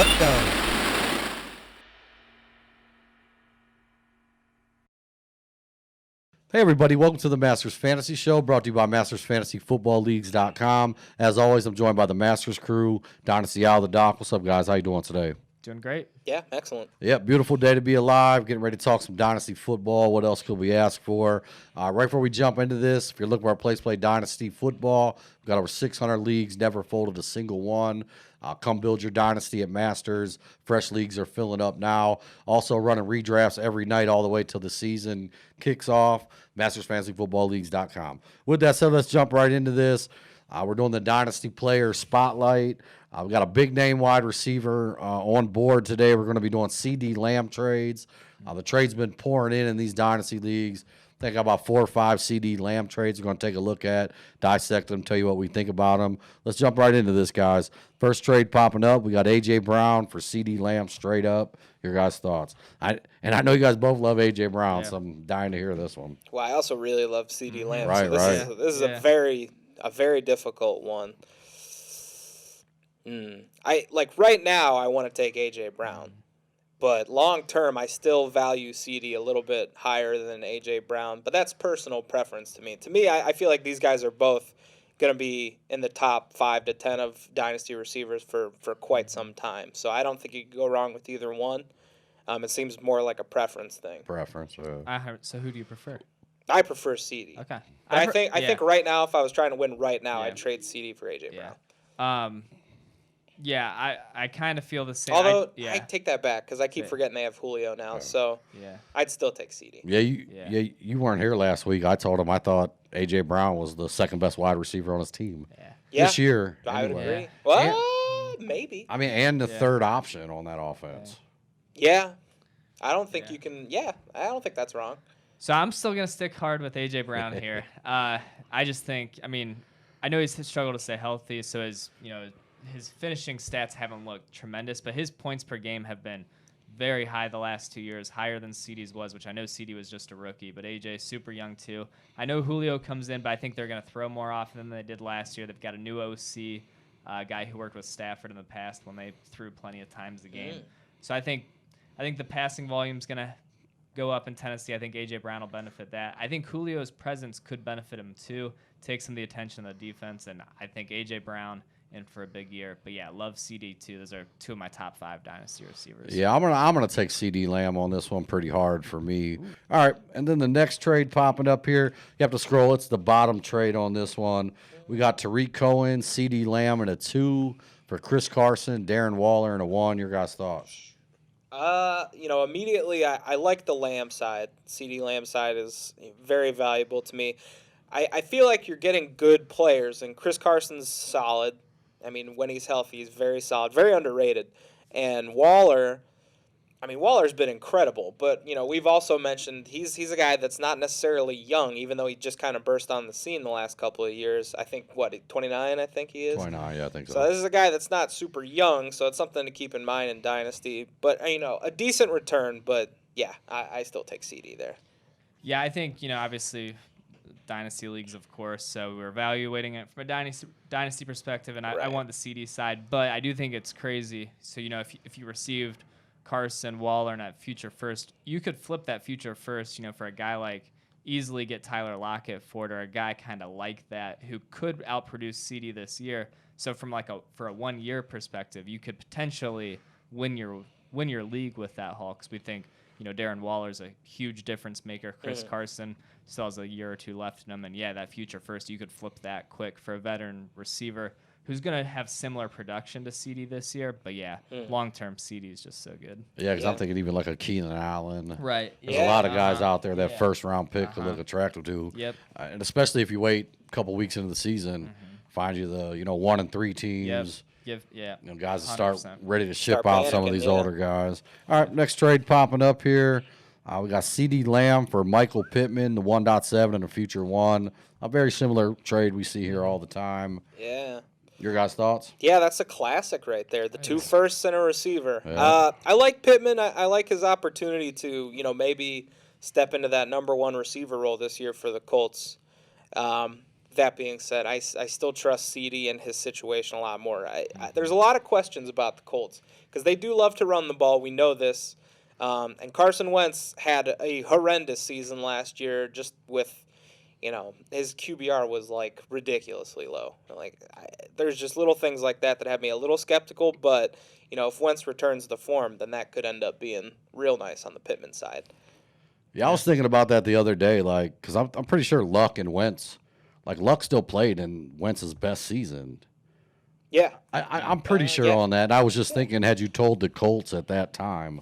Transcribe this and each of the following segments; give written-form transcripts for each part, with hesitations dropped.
Let's go. Hey everybody, welcome to the Masters Fantasy Show, brought to you by MastersFantasyFootballLeagues.com. As always, I'm joined by the Masters crew, Dynasty Owl, the Doc. What's up, guys? How you doing today? Doing great. Yeah, excellent. Yeah, beautiful day to be alive. Getting ready to talk some Dynasty football. What else could we ask for? Right before we jump into this, if you're looking for a place to play Dynasty football, we've got over 600 leagues, never folded a single one. Come build your Dynasty at Masters. Fresh leagues are filling up now. Also running redrafts every night all the way till the season kicks off. MastersFantasyFootballLeagues.com. With that said, let's jump right into this. We're doing the Dynasty Player Spotlight. We've got a big-name wide receiver on board today. We're going to be doing CeeDee Lamb trades. The trades been pouring in these Dynasty leagues. I think about 4 or 5 CeeDee Lamb trades we're going to take a look at, dissect them, tell you what we think about them. Let's jump right into this, guys. First trade popping up, we got A.J. Brown for CeeDee Lamb straight up. Your guys' thoughts? I know you guys both love A.J. Brown, so I'm dying to hear this one. Well, I also really love CeeDee Lamb. Right, so this is a very difficult one. Right now, I want to take A.J. Brown. But long term, I still value CeeDee a little bit higher than A.J. Brown. But that's personal preference to me. To me, I feel like these guys are both going to be in the top 5 to 10 of Dynasty receivers for quite some time. So I don't think you can go wrong with either one. It seems more like a preference thing. So who do you prefer? I prefer CeeDee. Okay. I think right now, if I was trying to win right now, I'd trade CeeDee for A.J. Brown. I kind of feel the same. Although, I take that back because I keep forgetting they have Julio now. So I'd still take CeeDee. You weren't here last week. I told him I thought A.J. Brown was the second best wide receiver on his team this year. I would anyway. agree. Well, maybe. I mean, and the third option on that offense. Yeah. I don't think you can. Yeah, I don't think that's wrong. So I'm still going to stick hard with A.J. Brown here. I just think, I know he's struggled to stay healthy, so his finishing stats haven't looked tremendous, but his points per game have been very high the last 2 years, higher than CeeDee's was, which I know CeeDee was just a rookie, but AJ super young too. I know Julio comes in, but I think they're going to throw more often than they did last year. They've got a new OC, guy who worked with Stafford in the past when they threw plenty of times a game. So I think the passing volume is going to go up in Tennessee. I think A.J. Brown will benefit that. I think Julio's presence could benefit him too, take some of the attention of the defense, and I think A.J. Brown in for a big year. But love CeeDee too. Those are 2 of my top 5 Dynasty receivers. Yeah, I'm gonna take CeeDee Lamb on this one pretty hard for me. All right, and then the next trade popping up here, you have to scroll. It's the bottom trade on this one. We got Tariq Cohen, CeeDee Lamb, and a 2 for Chris Carson, Darren Waller, and a 1. Your guys' thoughts? Immediately I like the Lamb side. CeeDee Lamb side is very valuable to me. I feel like you're getting good players, and Chris Carson's solid. When he's healthy, he's very solid, very underrated. And Waller's been incredible. But, we've also mentioned he's a guy that's not necessarily young, even though he just kind of burst on the scene the last couple of years. I think, 29, I think he is? 29, yeah, I think so. So this is a guy that's not super young, so it's something to keep in mind in Dynasty. But, a decent return, but, I still take CeeDee there. Yeah, I think, obviously Dynasty Leagues, of course, so we're evaluating it from a dynasty perspective, and I want the CeeDee side, but I do think it's crazy. So, if you received Carson, Waller, and that future first, you could flip that future first, for a guy like easily get Tyler Lockett for it, or a guy kind of like that who could outproduce CeeDee this year. So from for a 1 year perspective, you could potentially win your league with that haul, because we think Darren Waller's a huge difference maker. Chris Carson still has a year or 2 left in him, and that future first, you could flip that quick for a veteran receiver who's going to have similar production to CeeDee this year. But long-term CeeDee is just so good. Yeah, because I'm thinking even like a Keenan Allen. Right. There's a lot of guys out there that first-round pick to look attractive to. Yep. And especially if you wait a couple weeks into the season, find you the 1 and 3 teams. Guys that start ready to ship out some of these older guys. All right, next trade popping up here. We got CeeDee Lamb for Michael Pittman, the 1.7 and a future 1. A very similar trade we see here all the time. Yeah. Your guys' thoughts? Yeah, that's a classic right there. The 2 firsts and a receiver. Yeah. I like Pittman. I like his opportunity to, maybe step into that number 1 receiver role this year for the Colts. that being said, I still trust CeeDee and his situation a lot more. There's a lot of questions about the Colts because they do love to run the ball. We know this. And Carson Wentz had a horrendous season last year just with, his QBR was, like, ridiculously low. Like, there's just little things like that have me a little skeptical. But, if Wentz returns to form, then that could end up being real nice on the Pittman side. Yeah, I was thinking about that the other day, like, because I'm pretty sure Luck and Wentz, like, Luck still played in Wentz's best season. Yeah. I'm pretty sure on that. And I was just thinking, had you told the Colts at that time,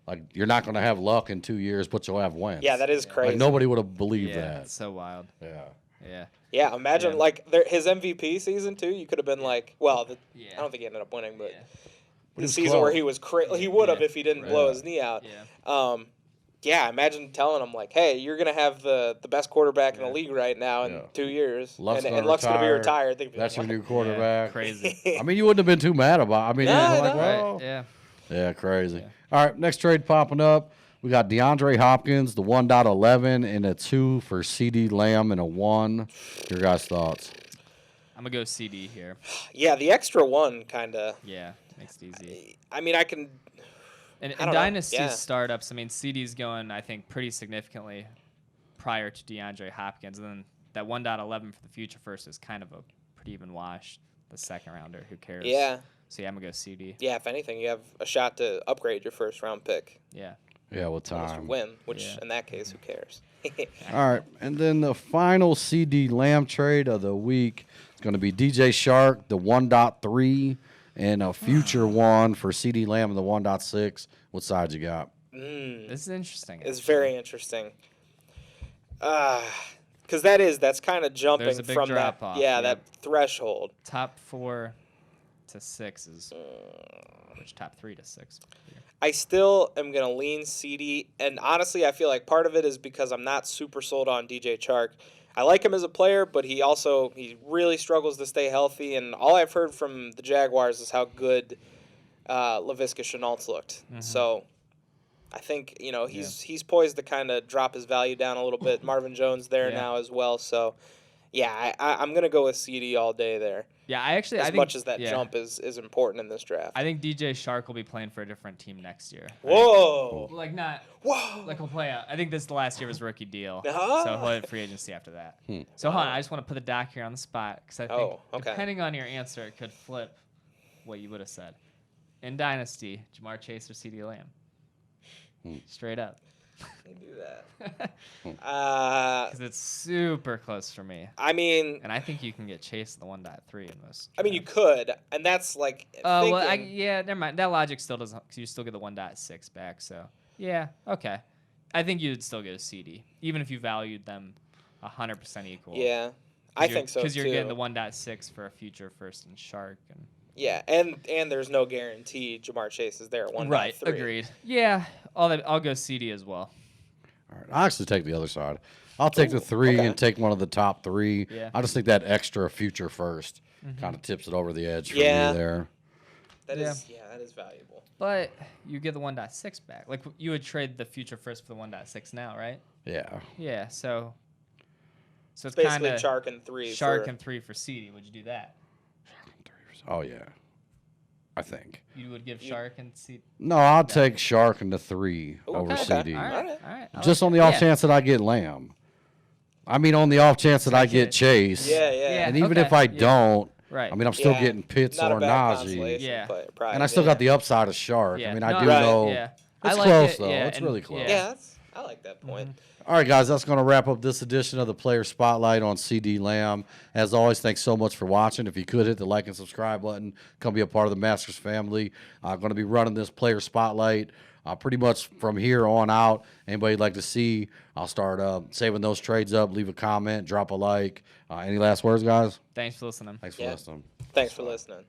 like, you're not going to have Luck in 2 years, but you'll have Wentz. Yeah, that is crazy. Like, nobody would have believed that. It's so wild. Yeah. Yeah, imagine, like, his MVP season, too. You could have been like, well, I don't think he ended up winning, but the season where he was crazy. He would have if he didn't blow his knee out. Yeah, imagine telling him, like, hey, you're going to have the best quarterback in the league right now in 2 years. Luck's and Luck's going to be retired. That's your new quarterback. Crazy. I mean, you wouldn't have been too mad about it. I mean, Right. Yeah, crazy. All right, next trade popping up. We got DeAndre Hopkins, the 1.11, and a 2 for CeeDee Lamb and a 1. Your guys' thoughts? I'm going to go CD here. Yeah, the extra 1 kind of. Yeah, makes it easy. I mean, I can. In I don't Dynasty know. startups, I mean, CD's going, I think, pretty significantly prior to DeAndre Hopkins. And then that 1.11 for the future first is kind of a pretty even wash. The second rounder, who cares? Yeah. So, yeah, I'm going to go CD. Yeah, if anything, you have a shot to upgrade your first round pick. Yeah. Yeah, with Unless you time. win, which in that case, who cares? All right, and then the final CeeDee Lamb trade of the week is going to be DJ Shark, the 1.3, and a future 1 for CeeDee Lamb and the 1.6. What side you got? This is interesting. It's very interesting. Because that's kind of jumping There's a big from that, drop-off, that threshold. Top 4 to 6 is, which top 3 to 6? I still am going to lean CeeDee, and honestly, I feel like part of it is because I'm not super sold on DJ Chark. I like him as a player, but he really struggles to stay healthy, and all I've heard from the Jaguars is how good Laviska Shenault's looked. So I think, he's poised to kind of drop his value down a little bit. Marvin Jones there now as well, so yeah, I'm going to go with CeeDee all day there. Yeah, I think, much as that jump is important in this draft. I think DJ Shark will be playing for a different team next year. Whoa! Like not. Whoa! Like he'll play out. I think this is the last year of his rookie deal. Uh-huh. So he'll have free agency after that. So hold on, I just want to put the doc here on the spot because I think depending on your answer, it could flip what you would have said. In Dynasty, Jamar Chase or CeeDee Lamb? Straight up. You do that. Because it's super close for me. I mean, and I think you can get Chase in the 1.3 in most. I mean, you could, and that's like. Never mind. That logic still doesn't. Cause you still get the 1.6 back. So yeah, okay. I think you'd still get a CD, even if you valued them 100% equal. Yeah, I think so too. Because you're getting the 1.6 for a future first and Shark and. Yeah, and there's no guarantee Jamar Chase is there at 1.3. Right, agreed. Yeah, I'll go CD as well. All right, I'll actually take the other side. I'll take the 3 and take one of the top 3. Yeah. I just think that extra future first kind of tips it over the edge for me there. That is valuable. But you get the 1.6 back. Like you would trade the future first for the 1.6 now, right? Yeah. Yeah, so it's basically kind of Shark and 3. Shark and 3 for CD. Would you do that? Oh, yeah. I think. You would give Shark and CD? No, I'll take Shark and the 3 over CD. All right. Just on the off chance that I get Lamb. I mean, on the off chance that I get Chase. Yeah. And even if I don't, right. I mean, I'm still getting Pitts or Najee. Yeah. And I still got the upside of Shark. I mean, I do know. Yeah. It's like close, it, though. yeah, It's really close. Yeah, I like that point. All right, guys, that's going to wrap up this edition of the Player Spotlight on CeeDee Lamb. As always, thanks so much for watching. If you could, hit the like and subscribe button. Come be a part of the Masters family. I'm going to be running this Player Spotlight pretty much from here on out. Anybody you'd like to see, I'll start saving those trades up. Leave a comment, drop a like. Any last words, guys? Thanks for listening. Thanks for listening. Thanks for listening.